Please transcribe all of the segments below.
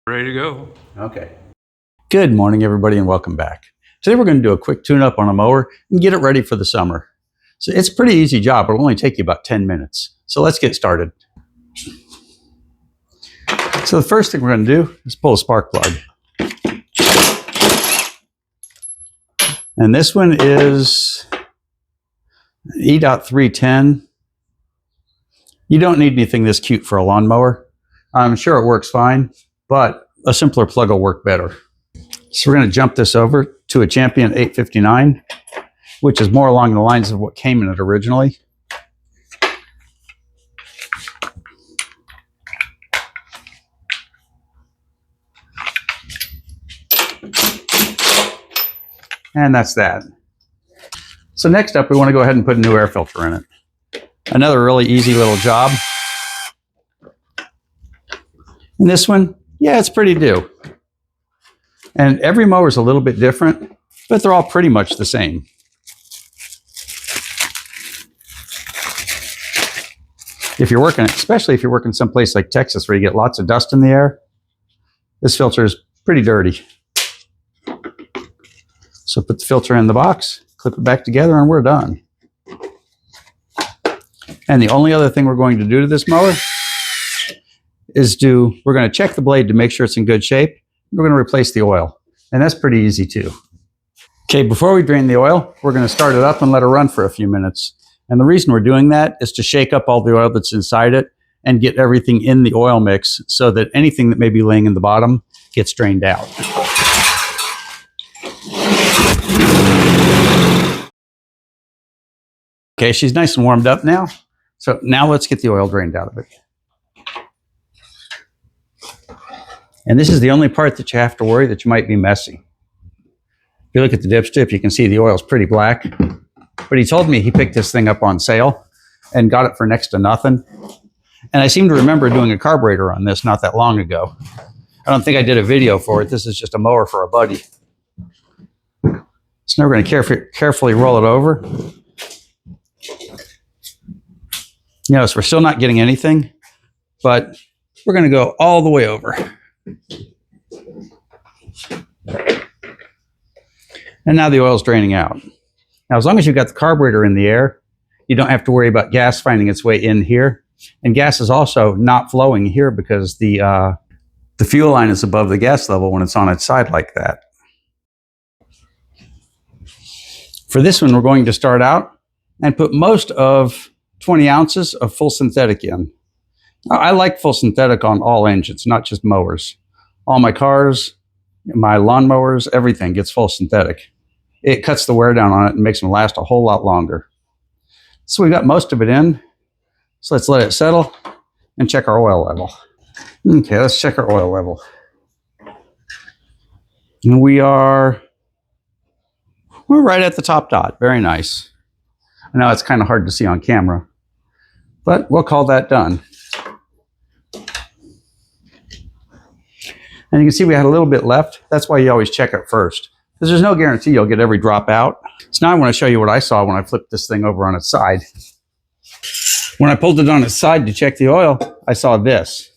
Ready to go. Okay. Good morning, everybody, and welcome back. Today we're going to do a quick tune-up on a mower and get it ready for the summer. So it's a pretty easy job. It'll only take you about 10 minutes. So let's get started. So the first thing we're going to do is pull a spark plug. And this one is E.310. You don't need anything this cute for a lawnmower. I'm sure it works fine, but a simpler plug will work better. So we're going to jump this over to a Champion 859, which is more along the lines of what came in it originally. And that's that. So next up, we want to go ahead and put a new air filter in it. Another really easy little job. And this one, yeah, it's pretty due. And every mower is a little bit different, but they're all pretty much the same. If you're working, especially if you're working someplace like Texas where you get lots of dust in the air, this filter is pretty dirty. So put the filter in the box, clip it back together, and we're done. And the only other thing we're going to do to this mower is we're going to check the blade to make sure it's in good shape. We're going to replace the oil, and that's pretty easy too. Okay, before we drain the oil, we're going to start it up and let it run for a few minutes. And the reason we're doing that is to shake up all the oil that's inside it and get everything in the oil mix so that anything that may be laying in the bottom gets drained out. Okay, she's nice and warmed up now. So now let's get the oil drained out of it. And this is the only part that you have to worry that you might be messy. If you look at the dipstick, you can see the oil's pretty black. But he told me he picked this thing up on sale and got it for next to nothing. And I seem to remember doing a carburetor on this not that long ago. I don't think I did a video for it. This is just a mower for a buddy. So now we're going to carefully roll it over. Notice we're still not getting anything, but we're going to go all the way over. And now the oil's draining out. Now, as long as you've got the carburetor in the air, you don't have to worry about gas finding its way in here. And gas is also not flowing here because the fuel line is above the gas level when it's on its side like that. For this one, we're going to start out and put most of 20 ounces of full synthetic in. Now, I like full synthetic on all engines, not just mowers. All my cars, my lawnmowers, everything gets full synthetic. It cuts the wear down on it and makes them last a whole lot longer. So we got most of it in. So let's let it settle and check our oil level. Okay, let's check our oil level. And we're right at the top dot. Very nice. I know it's kind of hard to see on camera, but we'll call that done. And you can see we had a little bit left. That's why you always check it first, because there's no guarantee you'll get every drop out. So now I want to show you what I saw when I flipped this thing over on its side. When I pulled it on its side to check the oil, I saw this.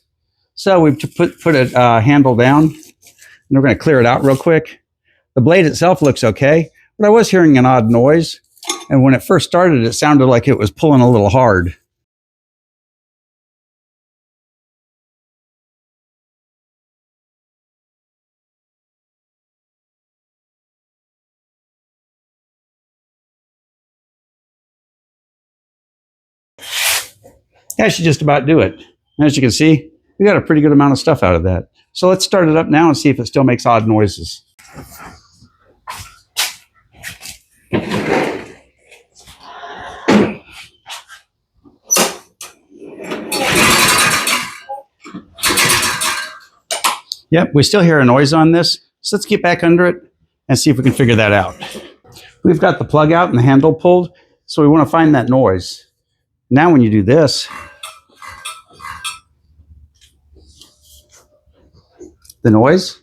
So we've put a handle down, and we're going to clear it out real quick. The blade itself looks okay, but I was hearing an odd noise. And when it first started, it sounded like it was pulling a little hard. That should just about do it. As you can see, we got a pretty good amount of stuff out of that. So let's start it up now and see if it still makes odd noises. Yep, we still hear a noise on this. So let's get back under it and see if we can figure that out. We've got the plug out and the handle pulled, so we want to find that noise. Now when you do this, the noise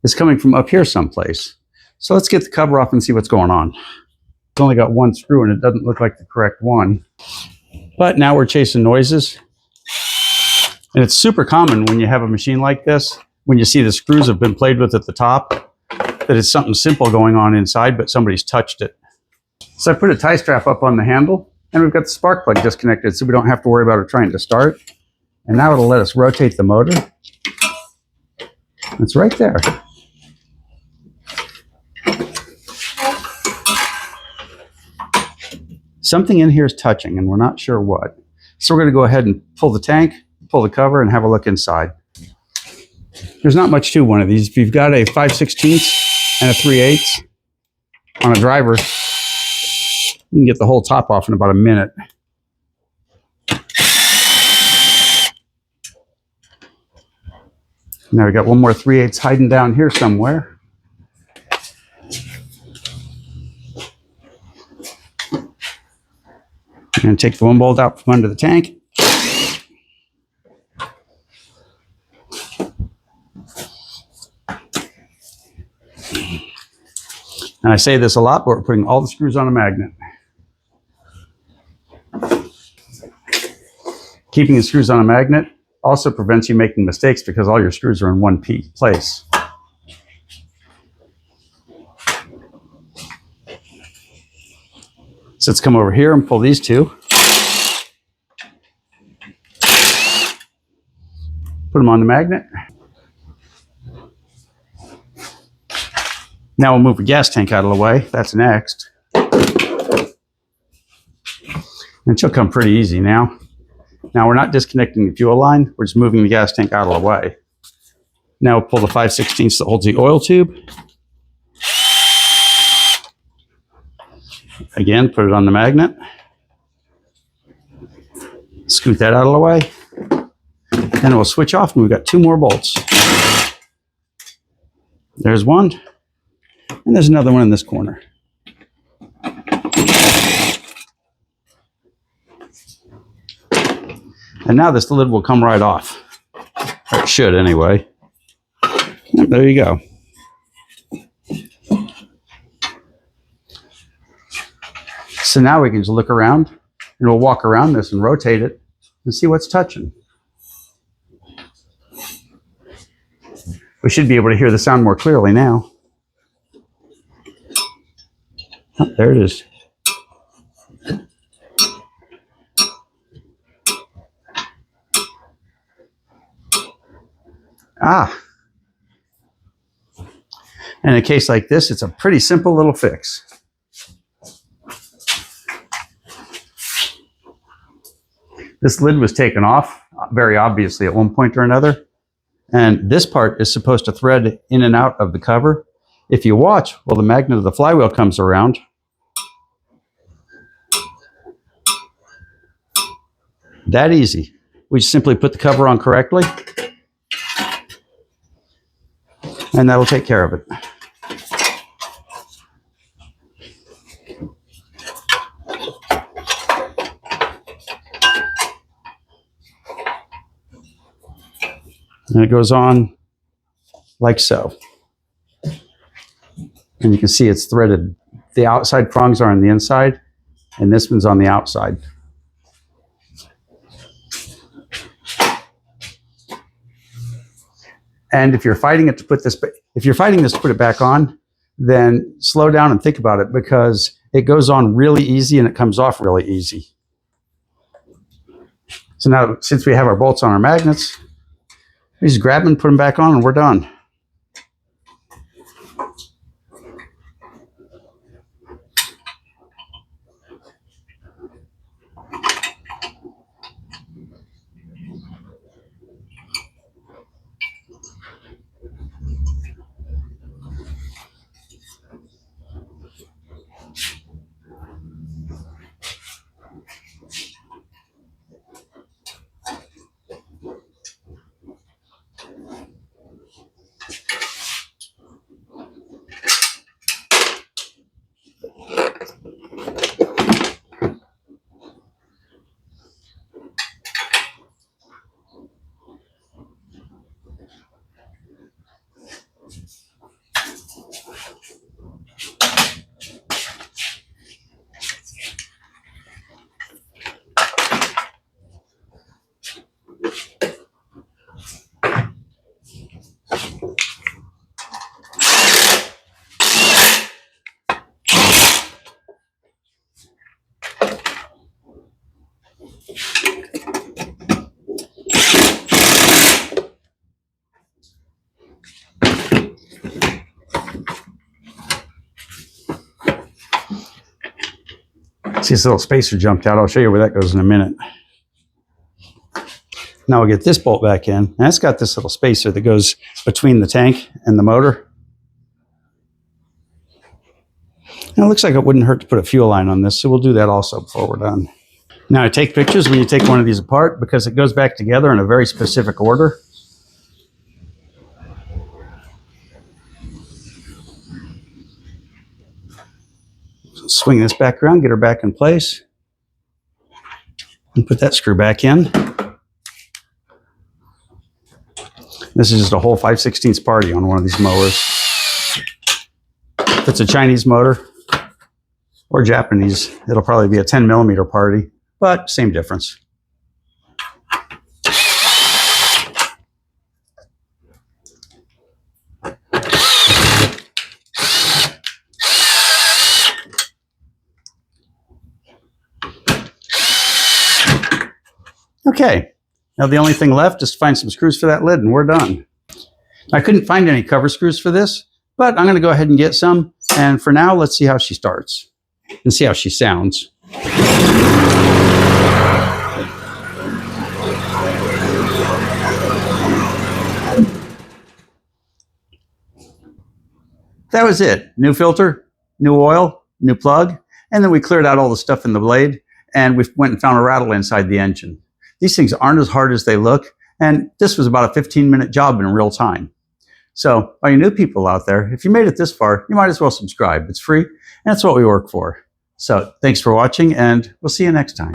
is coming from up here someplace. So let's get the cover off and see what's going on. It's only got one screw and it doesn't look like the correct one. But now we're chasing noises. And it's super common when you have a machine like this, when you see the screws have been played with at the top, that it's something simple going on inside, but somebody's touched it. So I put a tie strap up on the handle, and we've got the spark plug disconnected, so we don't have to worry about it trying to start. And now it'll let us rotate the motor. It's right there. Something in here is touching, and we're not sure what. So we're going to go ahead and pull the tank, pull the cover, and have a look inside. There's not much to one of these. If you've got a 5/16 and a 3/8 on a driver, you can get the whole top off in about a minute. Now we got one more 3/8 hiding down here somewhere. I'm going to take the one bolt out from under the tank. And I say this a lot, but we're putting all the screws on a magnet. Keeping the screws on a magnet also prevents you making mistakes because all your screws are in one place. So let's come over here and pull these two. Put them on the magnet. Now we'll move the gas tank out of the way. That's next. And she'll come pretty easy now. Now we're not disconnecting the fuel line. We're just moving the gas tank out of the way. Now we'll pull the 5/16 that holds the oil tube. Again, put it on the magnet. Scoot that out of the way. Then we'll switch off and we've got two more bolts. There's one. And there's another one in this corner. And now this lid will come right off. Or it should anyway. And there you go. So now we can just look around and we'll walk around this and rotate it and see what's touching. We should be able to hear the sound more clearly now. Oh, there it is. Ah. And in a case like this, it's a pretty simple little fix. This lid was taken off, very obviously, at one point or another. And this part is supposed to thread in and out of the cover. If you watch, well, the magnet of the flywheel comes around. That easy. We just simply put the cover on correctly. And that'll take care of it. And it goes on like so. And you can see it's threaded. The outside prongs are on the inside, and this one's on the outside. And if you're fighting it to put this, if you're fighting this to put it back on, then slow down and think about it, because it goes on really easy and it comes off really easy. So now, since we have our bolts on our magnets, we just grab them and put them back on and we're done. See, this little spacer jumped out. I'll show you where that goes in a minute. Now we'll get this bolt back in. And it's got this little spacer that goes between the tank and the motor. And it looks like it wouldn't hurt to put a fuel line on this, so we'll do that also before we're done. Now I take pictures when you take one of these apart because it goes back together in a very specific order. Swing this back around, get her back in place, and put that screw back in. This is just a whole 5/16 party on one of these mowers. If it's a Chinese motor or Japanese, it'll probably be a 10mm party, but same difference. Okay, now the only thing left is to find some screws for that lid and we're done. I couldn't find any cover screws for this, but I'm going to go ahead and get some. And for now, let's see how she starts and see how she sounds. That was it. New filter, new oil, new plug, and then we cleared out all the stuff in the blade and we went and found a rattle inside the engine. These things aren't as hard as they look, and this was about a 15-minute job in real time. So, all you new people out there, if you made it this far, you might as well subscribe. It's free, and that's what we work for. So, thanks for watching, and we'll see you next time.